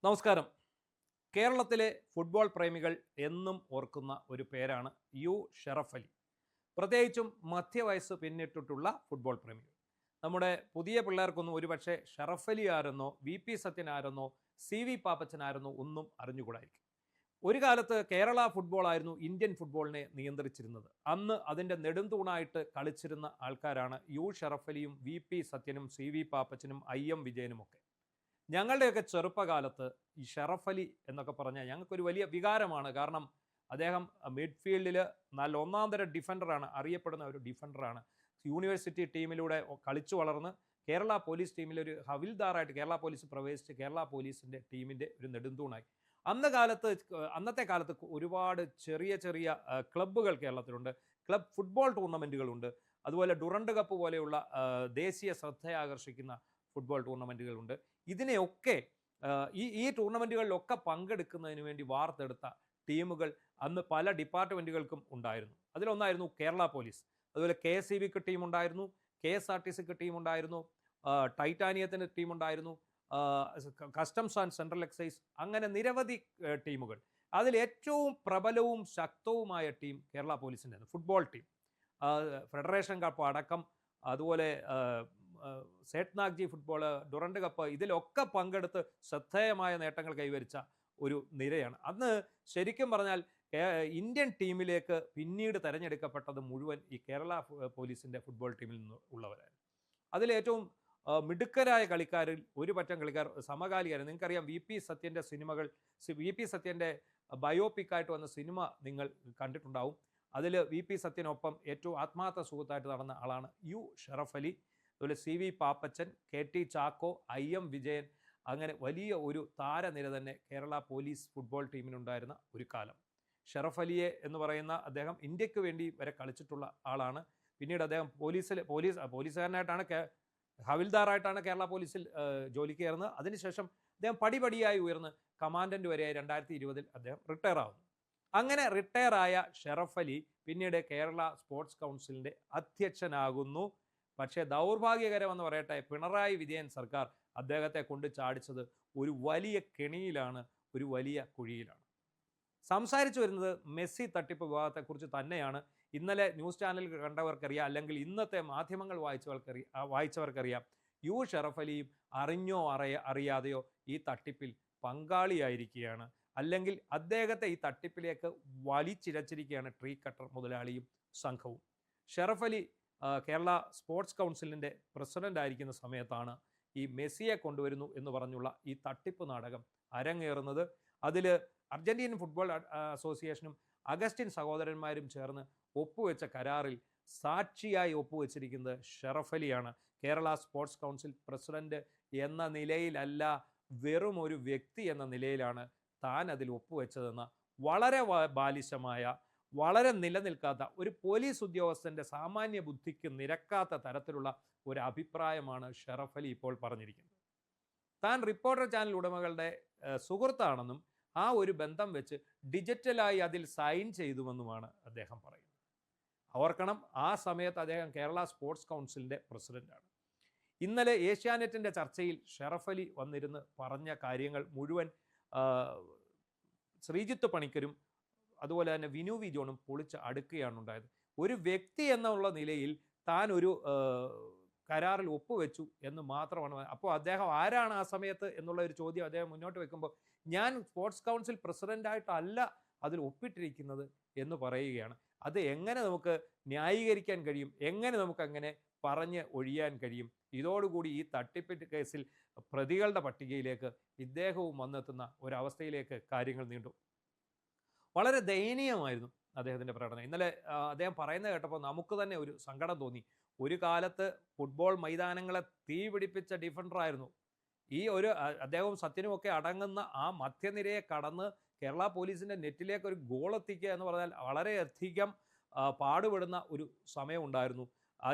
നമസ്കാരം. കേരളത്തിലെ ഫുട്ബോൾ പ്രേമികൾ എന്നും ഓർക്കുന്ന ഒരു പേരാണ് യു ഷറഫ് അലി. പ്രത്യേകിച്ചും മധ്യവയസ്സ് പിന്നിട്ടിട്ടുള്ള ഫുട്ബോൾ പ്രേമികൾ. നമ്മുടെ പുതിയ പിള്ളേർക്കൊന്നും ഒരുപക്ഷെ ഷറഫ് അലി ആരെന്നോ വി പി സത്യൻ ആരെന്നോ സി വി പാപ്പച്ചൻ ആരെന്നോ ഒന്നും അറിഞ്ഞുകൂടായിരിക്കും. ഒരു കാലത്ത് കേരള ഫുട്ബോൾ ആയിരുന്നു ഇന്ത്യൻ ഫുട്ബോളിനെ നിയന്ത്രിച്ചിരുന്നത്. അന്ന് അതിൻ്റെ നെടുംതൂണായിട്ട് കളിച്ചിരുന്ന ആൾക്കാരാണ് യു ഷറഫ് അലിയും വി പി സത്യനും സി വി പാപ്പച്ചനും ഐ എം വിജയനും ഒക്കെ. ഞങ്ങളുടെയൊക്കെ ചെറുപ്പകാലത്ത് ഈ ഷറഫ് അലി എന്നൊക്കെ പറഞ്ഞാൽ ഞങ്ങൾക്കൊരു വലിയ വികാരമാണ്. കാരണം അദ്ദേഹം മിഡ്ഫീൽഡിൽ നല്ല ഒന്നാം തരം ഡിഫൻഡറാണ്, അറിയപ്പെടുന്ന ഒരു ഡിഫൻഡറാണ്. യൂണിവേഴ്സിറ്റി ടീമിലൂടെ കളിച്ചു വളർന്ന് കേരള പോലീസ് ടീമിലൊരു ഹവിൽദാറായിട്ട് കേരള പോലീസ് പ്രവേശിച്ച് കേരള പോലീസിൻ്റെ ടീമിൻ്റെ ഒരു നെടുന്തൂണായി. അന്നത്തെ കാലത്ത് ഒരുപാട് ചെറിയ ചെറിയ ക്ലബ്ബുകൾ കേരളത്തിലുണ്ട്. ക്ലബ് ഫുട്ബോൾ ടൂർണമെൻറ്റുകളുണ്ട്. അതുപോലെ ഡുറണ്ട് കപ്പ് പോലെയുള്ള ദേശീയ ശ്രദ്ധയാകർഷിക്കുന്ന ഫുട്ബോൾ ടൂർണമെൻറ്റുകളുണ്ട്. ഇതിനെയൊക്കെ ഈ ടൂർണമെൻറ്റുകളിലൊക്കെ പങ്കെടുക്കുന്നതിന് വേണ്ടി വാർത്തെടുത്ത ടീമുകൾ അന്ന് പല ഡിപ്പാർട്ട്മെൻറ്റുകൾക്കും ഉണ്ടായിരുന്നു. അതിലൊന്നായിരുന്നു കേരള പോലീസ്. അതുപോലെ കെ എസ് ഇ ബിക്ക് ടീമുണ്ടായിരുന്നു, കെ എസ് ആർ ടി സിക്ക് ടീമുണ്ടായിരുന്നു, ടൈറ്റാനിയത്തിന് ടീമുണ്ടായിരുന്നു, കസ്റ്റംസ് ആൻഡ് സെൻട്രൽ എക്സൈസ്, അങ്ങനെ നിരവധി ടീമുകൾ. അതിൽ ഏറ്റവും പ്രബലവും ശക്തവുമായ ടീം കേരള പോലീസിൻ്റെ ഫുട്ബോൾ ടീം. ഫെഡറേഷൻ കപ്പ് അടക്കം, അതുപോലെ സേട്നാഗ്ജി ഫുട്ബോൾ, ഡുറണ്ട് കപ്പ്, ഇതിലൊക്കെ പങ്കെടുത്ത് ശ്രദ്ധേയമായ നേട്ടങ്ങൾ കൈവരിച്ച ഒരു നിരയാണ്. അന്ന് ശരിക്കും പറഞ്ഞാൽ ഇന്ത്യൻ ടീമിലേക്ക് പിന്നീട് തിരഞ്ഞെടുക്കപ്പെട്ടത് മുഴുവൻ ഈ കേരള പോലീസിൻ്റെ ഫുട്ബോൾ ടീമിൽ നിന്ന് ഉള്ളവരായിരുന്നു. അതിലേറ്റവും മിടുക്കരായ കളിക്കാരിൽ ഒരു പറ്റം കളിക്കാർ സമകാലികരാണ്. നിങ്ങൾക്കറിയാം, വി പി സത്യൻ്റെ സിനിമകൾ, വി പി സത്യൻ്റെ ബയോപിക്കായിട്ട് വന്ന സിനിമ നിങ്ങൾ കണ്ടിട്ടുണ്ടാവും. അതിൽ വി പി സത്യനൊപ്പം ഏറ്റവും ആത്മാർത്ഥ സുഹൃത്തായിട്ട് നടന്ന ആളാണ് യു ഷറഫ് അലി. അതുപോലെ C V Pappachan, K T Chacko, I M Vijayan, അങ്ങനെ വലിയ ഒരു താരനിര തന്നെ കേരള പോലീസ് ഫുട്ബോൾ ടീമിനുണ്ടായിരുന്ന ഒരു കാലം. ഷറഫ് അലിയെ എന്ന് പറയുന്ന അദ്ദേഹം ഇന്ത്യക്ക് വേണ്ടി വരെ കളിച്ചിട്ടുള്ള ആളാണ്. പിന്നീട് അദ്ദേഹം പോലീസുകാരനായിട്ടാണ്, ഹവിൽദാറായിട്ടാണ് കേരള പോലീസിൽ ജോലിക്ക് കയറുന്നത്. അതിനുശേഷം അദ്ദേഹം പടിപടിയായി ഉയർന്ന് കമാൻഡന്റ് വരെയായി 2020 അദ്ദേഹം റിട്ടയർ ആവുന്നു. അങ്ങനെ റിട്ടയറായ ഷറഫ് അലി പിന്നീട് കേരള സ്പോർട്സ് കൗൺസിലിൻ്റെ അധ്യക്ഷനാകുന്നു. പക്ഷേ ദൗർഭാഗ്യകരമെന്ന് പറയട്ടെ, പിണറായി വിജയൻ സർക്കാർ അദ്ദേഹത്തെ കൊണ്ട് ചാടിച്ചത് ഒരു വലിയ കെണിയിലാണ്, ഒരു വലിയ കുഴിയിലാണ്. സംസാരിച്ചു വരുന്നത് മെസ്സി തട്ടിപ്പ് വിവാദത്തെക്കുറിച്ച് തന്നെയാണ്. ഇന്നലെ ന്യൂസ് ചാനൽ കണ്ടവർക്കറിയാം, അല്ലെങ്കിൽ ഇന്നത്തെ മാധ്യമങ്ങൾ വായിച്ചവർക്കറിയാം, യു ഷറഫ് അലിയും അറിഞ്ഞോ അറിയാതെയോ ഈ തട്ടിപ്പിൽ പങ്കാളിയായിരിക്കുകയാണ്. അല്ലെങ്കിൽ അദ്ദേഹത്തെ ഈ തട്ടിപ്പിലേക്ക് വലിച്ചിഴച്ചിരിക്കുകയാണ് ട്രീ കട്ടർ മുതലാളിയും സംഘവും. ഷറഫ് അലി കേരള സ്പോർട്സ് കൗൺസിലിൻ്റെ പ്രസിഡൻ്റ് ആയിരിക്കുന്ന സമയത്താണ് ഈ മെസ്സിയെ കൊണ്ടുവരുന്നു എന്ന് പറഞ്ഞുള്ള ഈ തട്ടിപ്പ് നാടകം അരങ്ങേറുന്നത്. അതിൽ അർജന്റീൻ ഫുട്ബോൾ അസോസിയേഷനും അഗസ്റ്റിൻ സഹോദരന്മാരും ചേർന്ന് ഒപ്പുവെച്ച കരാറിൽ സാക്ഷിയായി ഒപ്പുവെച്ചിരിക്കുന്നത് ഷറഫ് അലിയാണ്. കേരള സ്പോർട്സ് കൗൺസിൽ പ്രസിഡന്റ് എന്ന നിലയിലല്ല, വെറും ഒരു വ്യക്തി എന്ന നിലയിലാണ് താൻ അതിൽ ഒപ്പുവെച്ചതെന്ന വളരെ ബാലിശമായ, വളരെ നിലനിൽക്കാത്ത, ഒരു പോലീസ് ഉദ്യോഗസ്ഥൻ്റെ സാമാന്യ ബുദ്ധിക്ക് നിരക്കാത്ത തരത്തിലുള്ള ഒരു അഭിപ്രായമാണ് ഷറഫ് അലി ഇപ്പോൾ പറഞ്ഞിരിക്കുന്നത്. താൻ റിപ്പോർട്ടർ ചാനൽ ഉടമകളുടെ സുഹൃത്താണെന്നും ആ ഒരു ബന്ധം വെച്ച് ഡിജിറ്റലായി അതിൽ സൈൻ ചെയ്തുവെന്നുമാണ് അദ്ദേഹം പറയുന്നത്. ഓർക്കണം, ആ സമയത്ത് അദ്ദേഹം കേരള സ്പോർട്സ് കൗൺസിലിൻ്റെ പ്രസിഡൻ്റാണ്. ഇന്നലെ ഏഷ്യാനെറ്റിൻ്റെ ചർച്ചയിൽ ഷറഫ് അലി വന്നിരുന്ന് പറഞ്ഞ കാര്യങ്ങൾ മുഴുവൻ ശ്രീജിത്ത് പണിക്കരും അതുപോലെ തന്നെ വിനു വി ജോണും പൊളിച്ച് അടുക്കുകയാണ് ഉണ്ടായത്. ഒരു വ്യക്തി എന്നുള്ള നിലയിൽ താൻ ഒരു കരാറിൽ ഒപ്പുവെച്ചു എന്ന് മാത്രമാണ്. അപ്പോൾ അദ്ദേഹം ആരാണ് ആ സമയത്ത് എന്നുള്ള ഒരു ചോദ്യം അദ്ദേഹം മുന്നോട്ട് വെക്കുമ്പോൾ, ഞാൻ സ്പോർട്സ് കൗൺസിൽ പ്രസിഡൻ്റായിട്ടല്ല അതിൽ ഒപ്പിട്ടിരിക്കുന്നത് എന്ന് പറയുകയാണ്. അത് എങ്ങനെ നമുക്ക് ന്യായീകരിക്കാൻ കഴിയും? എങ്ങനെ നമുക്കങ്ങനെ പറഞ്ഞ് ഒഴിയാൻ കഴിയും? ഇതോടുകൂടി ഈ തട്ടിപ്പ് കേസിൽ പ്രതികളുടെ പട്ടികയിലേക്ക് ഇദ്ദേഹവും വന്നെത്തുന്ന ഒരവസ്ഥയിലേക്ക് കാര്യങ്ങൾ നീണ്ടു. വളരെ ദയനീയമായിരുന്നു അദ്ദേഹത്തിൻ്റെ പ്രകടനം. ഇന്നലെ അദ്ദേഹം പറയുന്നത് കേട്ടപ്പോൾ നമുക്ക് തന്നെ ഒരു സങ്കടം തോന്നി. ഒരു കാലത്ത് ഫുട്ബോൾ മൈതാനങ്ങളെ തീ പിടിപ്പിച്ച ഡിഫൻഡറായിരുന്നു. ഈ ഒരു അദ്ദേഹവും സത്യനുമൊക്കെ അടങ്ങുന്ന ആ മധ്യനിരയെ കടന്ന് കേരള പോലീസിൻ്റെ നെറ്റിലേക്ക് ഒരു ഗോൾ എത്തിക്കുക എന്ന് പറഞ്ഞാൽ വളരെയധികം പാടുപെടുന്ന ഒരു സമയമുണ്ടായിരുന്നു.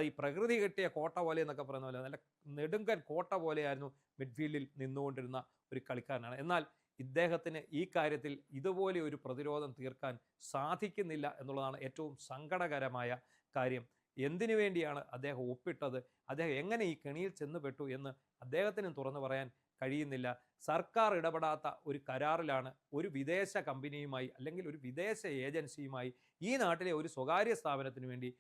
ഈ പ്രകൃതി കെട്ടിയ കോട്ട പോലെ എന്നൊക്കെ പറയുന്ന പോലെ നല്ല നെടുങ്കൻ കോട്ട പോലെയായിരുന്നു മിഡ്ഫീൽഡിൽ നിന്നുകൊണ്ടിരുന്ന ഒരു കളിക്കാരനാണ്. എന്നാൽ ഇദ്ദേഹത്തിന് ഈ കാര്യത്തിൽ ഇതുപോലെ ഒരു പ്രതിരോധം തീർക്കാൻ സാധിക്കുന്നില്ല എന്നുള്ളതാണ് ഏറ്റവും സങ്കടകരമായ കാര്യം. എന്തിനു വേണ്ടിയാണ് അദ്ദേഹം ഒപ്പിട്ടത്, അദ്ദേഹം എങ്ങനെ ഈ കെണിയിൽ ചെന്നുപെട്ടു എന്ന് അദ്ദേഹത്തിനും തുറന്നു പറയാൻ കഴിയുന്നില്ല. സർക്കാർ ഇടപെടാത്ത ഒരു കരാറിലാണ് ഒരു വിദേശ കമ്പനിയുമായി അല്ലെങ്കിൽ ഒരു വിദേശ ഏജൻസിയുമായി ഈ നാട്ടിലെ ഒരു സ്വകാര്യ സ്ഥാപനത്തിന് വേണ്ടി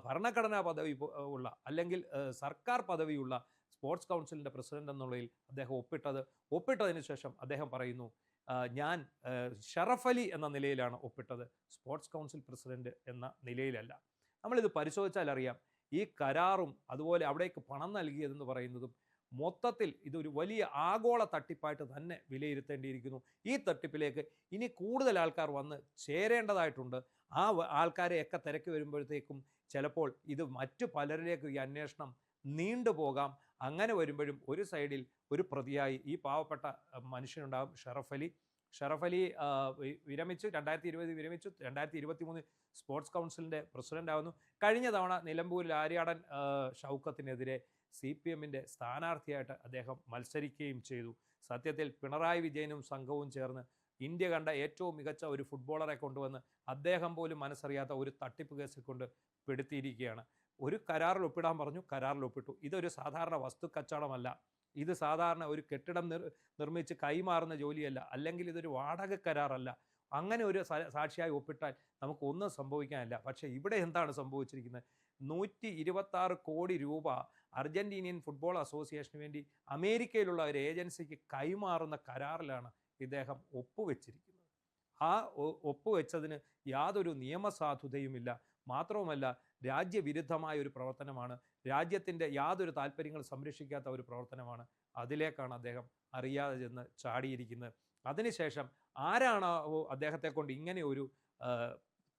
ഭരണഘടനാ പദവി ഉള്ള അല്ലെങ്കിൽ സർക്കാർ പദവിയുള്ള സ്പോർട്സ് കൗൺസിലിൻ്റെ പ്രസിഡന്റ് എന്നുള്ളതിൽ അദ്ദേഹം ഒപ്പിട്ടതിന് ശേഷം അദ്ദേഹം പറയുന്നു, ഞാൻ ഷറഫ് അലി എന്ന നിലയിലാണ് ഒപ്പിട്ടത്, സ്പോർട്സ് കൗൺസിൽ പ്രസിഡന്റ് എന്ന നിലയിലല്ല. നമ്മളിത് പരിശോധിച്ചാൽ അറിയാം, ഈ കരാറും അതുപോലെ അവിടേക്ക് പണം നൽകിയതെന്ന് പറയുന്നതും മൊത്തത്തിൽ ഇതൊരു വലിയ ആഗോള തട്ടിപ്പായിട്ട് തന്നെ വിലയിരുത്തേണ്ടിയിരിക്കുന്നു. ഈ തട്ടിപ്പിലേക്ക് ഇനി കൂടുതൽ ആൾക്കാർ വന്ന് ചേരേണ്ടതായിട്ടുണ്ട്. ആ ആൾക്കാരെയൊക്കെ തിരക്കി വരുമ്പോഴത്തേക്കും ചിലപ്പോൾ ഇത് മറ്റു പലരിലേക്ക് ഈ അന്വേഷണം നീണ്ടുപോകാം. അങ്ങനെ വരുമ്പോഴും ഒരു സൈഡിൽ ഒരു പ്രതിയായി ഈ പാവപ്പെട്ട മനുഷ്യനുണ്ടാകും ഷറഫ് അലി വിരമിച്ചു, 2020 വിരമിച്ചു, 2023 സ്പോർട്സ് കൗൺസിലിൻ്റെ പ്രസിഡന്റ് ആവുന്നു. കഴിഞ്ഞ തവണ നിലമ്പൂരിൽ ആര്യാടൻ ഷൗക്കത്തിനെതിരെ CPMൻ്റെ സ്ഥാനാർത്ഥിയായിട്ട് അദ്ദേഹം മത്സരിക്കുകയും ചെയ്തു. സത്യത്തിൽ പിണറായി വിജയനും സംഘവും ചേർന്ന് ഇന്ത്യ കണ്ട ഏറ്റവും മികച്ച ഒരു ഫുട്ബോളറെ കൊണ്ടുവന്ന് അദ്ദേഹം പോലും മനസ്സറിയാത്ത ഒരു തട്ടിപ്പ് കേസിൽ കൊണ്ട് പെടുത്തിയിരിക്കുകയാണ്. ഒരു കരാറിൽ ഒപ്പിടാൻ പറഞ്ഞു, കരാറിൽ ഒപ്പിട്ടു. ഇതൊരു സാധാരണ വസ്തു കച്ചവടമല്ല, ഇത് സാധാരണ ഒരു കെട്ടിടം നിർമ്മിച്ച് കൈമാറുന്ന ജോലിയല്ല, അല്ലെങ്കിൽ ഇതൊരു വാടക കരാറല്ല. അങ്ങനെ ഒരു സാക്ഷിയായി ഒപ്പിട്ടാൽ നമുക്കൊന്നും സംഭവിക്കാനില്ല. പക്ഷേ ഇവിടെ എന്താണ് സംഭവിച്ചിരിക്കുന്നത്? 126 കോടി രൂപ അർജന്റീനിയൻ ഫുട്ബോൾ അസോസിയേഷന് വേണ്ടി അമേരിക്കയിലുള്ള ഒരു ഏജൻസിക്ക് കൈമാറുന്ന കരാറിലാണ് ഇദ്ദേഹം ഒപ്പുവെച്ചിരിക്കുന്നത്. ആ ഒപ്പുവെച്ചതിന് യാതൊരു നിയമസാധുതയുമില്ല. മാത്രവുമല്ല, രാജ്യവിരുദ്ധമായ ഒരു പ്രവർത്തനമാണ്, രാജ്യത്തിൻ്റെ യാതൊരു താല്പര്യങ്ങളും സംരക്ഷിക്കാത്ത ഒരു പ്രവർത്തനമാണ്. അതിലേക്കാണ് അദ്ദേഹം അറിയാതെ ചെന്ന് ചാടിയിരിക്കുന്നത്. അതിനുശേഷം ആരാണ് അദ്ദേഹത്തെ കൊണ്ട് ഇങ്ങനെ ഒരു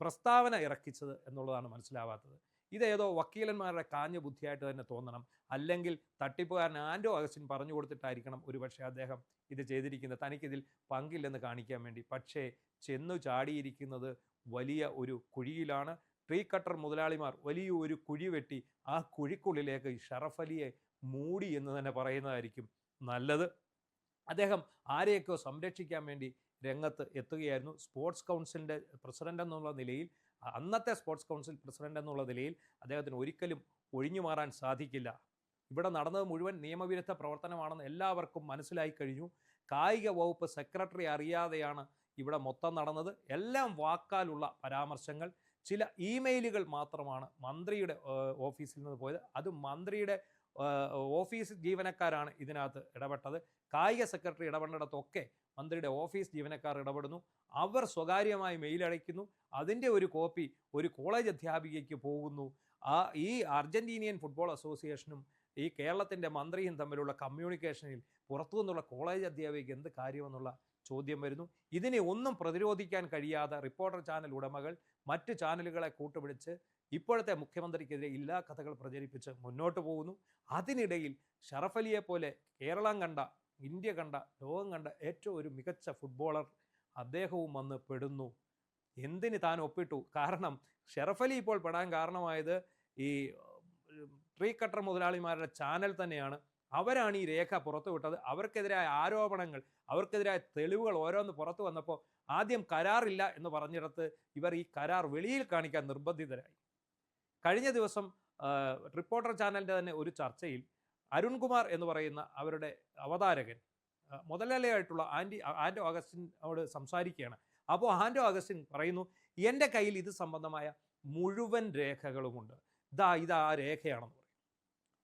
പ്രസ്താവന ഇറക്കിച്ചത് എന്നുള്ളതാണ് മനസ്സിലാവാത്തത്. ഇതേതോ വക്കീലന്മാരുടെ കാഞ്ഞ ബുദ്ധിയായിട്ട് തന്നെ തോന്നണം, അല്ലെങ്കിൽ തട്ടിപ്പുകാരൻ ആൻഡോ അഗസ്റ്റിൻ പറഞ്ഞു കൊടുത്തിട്ടായിരിക്കണം ഒരുപക്ഷെ അദ്ദേഹം ഇത് ചെയ്തിരിക്കുന്നത്, തനിക്കിതിൽ പങ്കില്ലെന്ന് കാണിക്കാൻ വേണ്ടി. പക്ഷേ ചെന്നു ചാടിയിരിക്കുന്നത് വലിയ ഒരു കുഴിയിലാണ്. ട്രീ കട്ടർ മുതലാളിമാർ വലിയ ഒരു കുഴി വെട്ടി ആ കുഴിക്കുള്ളിലേക്ക് ഷറഫ് അലിയെ മൂടി എന്ന് തന്നെ പറയുന്നതായിരിക്കും നല്ലത്. അദ്ദേഹം ആരെയൊക്കെയോ സംരക്ഷിക്കാൻ വേണ്ടി രംഗത്ത് എത്തുകയായിരുന്നു. സ്പോർട്സ് കൗൺസിലിൻ്റെ പ്രസിഡന്റ് എന്നുള്ള നിലയിൽ, അന്നത്തെ സ്പോർട്സ് കൗൺസിൽ പ്രസിഡന്റ് എന്നുള്ള നിലയിൽ അദ്ദേഹത്തിന് ഒരിക്കലും ഒഴിഞ്ഞു മാറാൻ സാധിക്കില്ല. ഇവിടെ നടന്നത് മുഴുവൻ നിയമവിരുദ്ധ പ്രവർത്തനമാണെന്ന് എല്ലാവർക്കും മനസ്സിലായി കഴിഞ്ഞു. കായിക വകുപ്പ് സെക്രട്ടറി അറിയാതെയാണ് ഇവിടെ മൊത്തം നടന്നത്. എല്ലാം വാക്കാലുള്ള പരാമർശങ്ങൾ, ചില ഇമെയിലുകൾ മാത്രമാണ് മന്ത്രിയുടെ ഓഫീസിൽ നിന്ന് പോയത്. അത് മന്ത്രിയുടെ ഓഫീസ് ജീവനക്കാരാണ് ഇതിനകത്ത് ഇടപെട്ടത്. കായിക സെക്രട്ടറി ഇടപെടുന്നിടത്തൊക്കെ മന്ത്രിയുടെ ഓഫീസ് ജീവനക്കാർ ഇടപെടുന്നു. അവർ സ്വകാര്യമായി മെയിൽ അയക്കുന്നു. അതിൻ്റെ ഒരു കോപ്പി ഒരു കോളേജ് അധ്യാപികയ്ക്ക് പോകുന്നു. ഈ അർജന്റീനിയൻ ഫുട്ബോൾ അസോസിയേഷനും ഈ കേരളത്തിൻ്റെ മന്ത്രിയും തമ്മിലുള്ള കമ്മ്യൂണിക്കേഷനിൽ പുറത്തു നിന്നുള്ള കോളേജ് അധ്യാപികയ്ക്ക് എന്ത് കാര്യമെന്നുള്ള ചോദ്യം വരുന്നു. ഇതിനെ ഒന്നും പ്രതിരോധിക്കാൻ കഴിയാതെ റിപ്പോർട്ടർ ചാനൽ ഉടമകൾ മറ്റ് ചാനലുകളെ കൂട്ടുപിടിച്ച് ഇപ്പോഴത്തെ മുഖ്യമന്ത്രിക്കെതിരെ ഇല്ലാ കഥകൾ പ്രചരിപ്പിച്ച് മുന്നോട്ട് പോകുന്നു. അതിനിടയിൽ ഷറഫ് അലിയെ പോലെ കേരളം കണ്ട, ഇന്ത്യ കണ്ട, ലോകം കണ്ട ഏറ്റവും ഒരു മികച്ച ഫുട്ബോളർ അദ്ദേഹവും വന്ന് പെടുന്നു. എന്തിന് താൻ ഒപ്പിട്ടു? കാരണം ഷറഫ് അലി ഇപ്പോൾ പെടാൻ കാരണമായത് ഈ ട്രീ കട്ടർ മുതലാളിമാരുടെ ചാനൽ തന്നെയാണ്. അവരാണ് ഈ രേഖ പുറത്തുവിട്ടത്. അവർക്കെതിരായ ആരോപണങ്ങൾ, അവർക്കെതിരായ തെളിവുകൾ ഓരോന്ന് പുറത്തു വന്നപ്പോൾ ആദ്യം കരാറില്ല എന്ന് പറഞ്ഞിടത്ത് ഇവർ ഈ കരാർ വെളിയിൽ കാണിക്കാൻ നിർബന്ധിതരായി. കഴിഞ്ഞ ദിവസം റിപ്പോർട്ടർ ചാനലിൻ്റെ തന്നെ ഒരു ചർച്ചയിൽ അരുൺകുമാർ എന്ന് പറയുന്ന അവരുടെ അവതാരകൻ മുതലാളിയായിട്ടുള്ള ആൻഡോ അഗസ്റ്റിനോട് സംസാരിക്കുകയാണ്. അപ്പോൾ ആൻഡോ അഗസ്റ്റിൻ പറയുന്നു, എൻ്റെ കയ്യിൽ ഇത് സംബന്ധമായ മുഴുവൻ രേഖകളുമുണ്ട്, ഇതാ ആ രേഖയാണെന്ന് പറയും.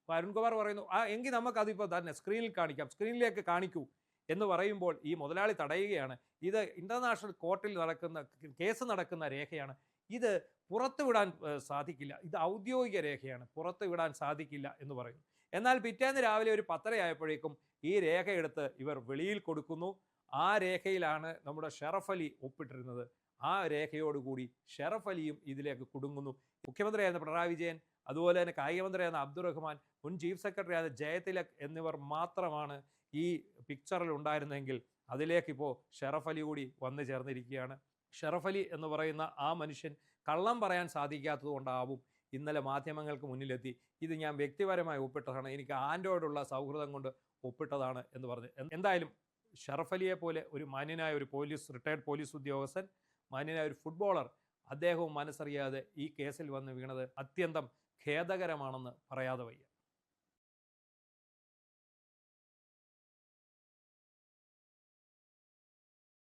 അപ്പോൾ അരുൺകുമാർ പറയുന്നു, എങ്കിൽ നമുക്കതിപ്പോൾ തന്നെ സ്ക്രീനിൽ കാണിക്കാം, സ്ക്രീനിലേക്ക് കാണിക്കൂ എന്ന് പറയുമ്പോൾ ഈ മുതലാളി തടയുകയാണ്. ഇത് ഇൻ്റർനാഷണൽ കോർട്ടിൽ കേസ് നടക്കുന്ന രേഖയാണ്, ഇത് പുറത്തുവിടാൻ സാധിക്കില്ല, ഇത് ഔദ്യോഗിക രേഖയാണ്, പുറത്തുവിടാൻ സാധിക്കില്ല എന്ന് പറയുന്നു. എന്നാൽ പിറ്റേന്ന് രാവിലെ ഒരു 10:30 ആയപ്പോഴേക്കും ഈ രേഖ എടുത്ത് ഇവർ വെളിയിൽ കൊടുക്കുന്നു. ആ രേഖയിലാണ് നമ്മുടെ ഷറഫ് അലി ഒപ്പിട്ടിരുന്നത്. ആ രേഖയോടുകൂടി ഷറഫ് അലിയും ഇതിലേക്ക് കുടുങ്ങുന്നു. മുഖ്യമന്ത്രിയായിരുന്ന പിണറായി വിജയൻ, അതുപോലെ തന്നെ കായികമന്ത്രിയായിരുന്ന അബ്ദുറഹ്മാൻ, മുൻ ചീഫ് സെക്രട്ടറി ആയിരുന്ന ജയതിലക് എന്നിവർ മാത്രമാണ് ഈ പിക്ചറിൽ ഉണ്ടായിരുന്നെങ്കിൽ അതിലേക്കിപ്പോൾ ഷറഫ് അലി കൂടി വന്നു ചേർന്നിരിക്കുകയാണ്. ഷറഫ് അലി എന്ന് പറയുന്ന ആ മനുഷ്യൻ കള്ളം പറയാൻ സാധിക്കാത്തത് കൊണ്ടാവും ഇന്നലെ മാധ്യമങ്ങൾക്ക് മുന്നിലെത്തി ഇത് ഞാൻ വ്യക്തിപരമായി ഒപ്പിട്ടതാണ്, എനിക്ക് ആൻഡോയോടുള്ള സൗഹൃദം കൊണ്ട് ഒപ്പിട്ടതാണ് എന്ന് പറഞ്ഞ്. എന്തായാലും ഷറഫ് അലിയെ പോലെ ഒരു മാന്യനായ ഒരു റിട്ടയർഡ് പോലീസ് ഉദ്യോഗസ്ഥൻ, മാന്യനായ ഒരു ഫുട്ബോളർ, അദ്ദേഹവും മനസ്സറിയാതെ ഈ കേസിൽ വന്ന് വീണത് അത്യന്തം ഖേദകരമാണെന്ന് പറയാതെ വയ്യ.